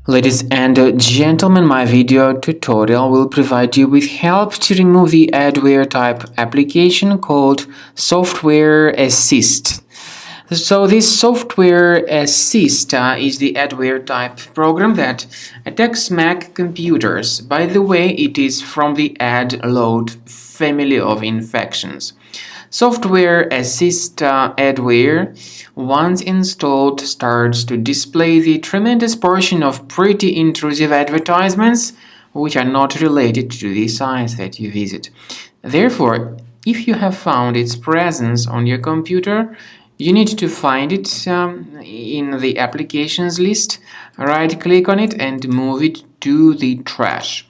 Ladies and gentlemen, my video tutorial will provide you with help to remove the adware type application called SoftwareAssist. So this SoftwareAssist is the adware type program that attacks Mac computers. By the way, it is from the adload family of infections. SoftwareAssist adware, once installed, starts to display the tremendous portion of pretty intrusive advertisements which are not related to the sites that you visit. Therefore, if you have found its presence on your computer, you need to find it in the applications list, right-click on it and move it to the trash.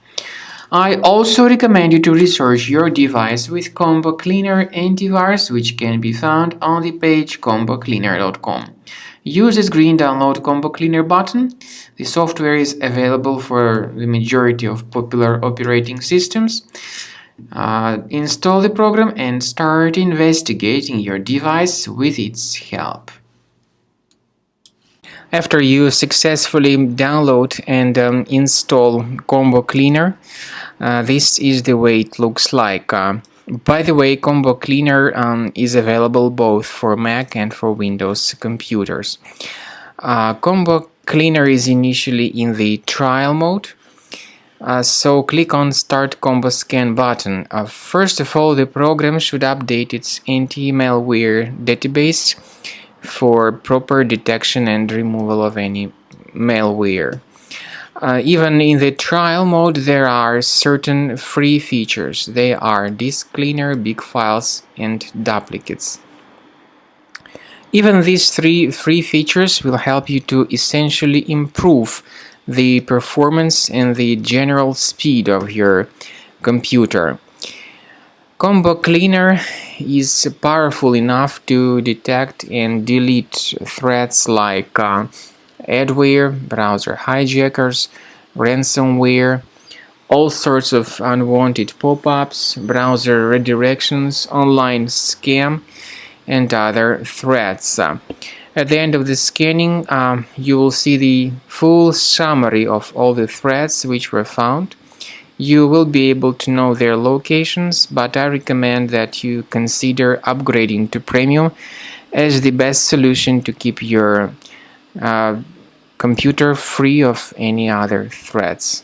I also recommend you to research your device with Combo Cleaner antivirus, which can be found on the page combocleaner.com. Use this green download Combo Cleaner button. The software is available for the majority of popular operating systems. Install the program and start investigating your device with its help. After you successfully download and install Combo Cleaner, this is the way it looks like. By the way, Combo Cleaner is available both for Mac and for Windows computers. Combo Cleaner is initially in the trial mode. So click on Start Combo Scan button. First of all, the program should update its anti-malware database for proper detection and removal of any malware. Even in the trial mode, there are certain free features. They are disk cleaner, big files, and duplicates. Even these three free features will help you to essentially improve the performance and the general speed of your computer. Combo Cleaner is powerful enough to detect and delete threats like adware, browser hijackers, ransomware, all sorts of unwanted pop-ups, browser redirections, online scam, and other threats. At the end of the scanning, you will see the full summary of all the threats which were found. You will be able to know their locations, but I recommend that you consider upgrading to Premium as the best solution to keep your computer free of any other threats.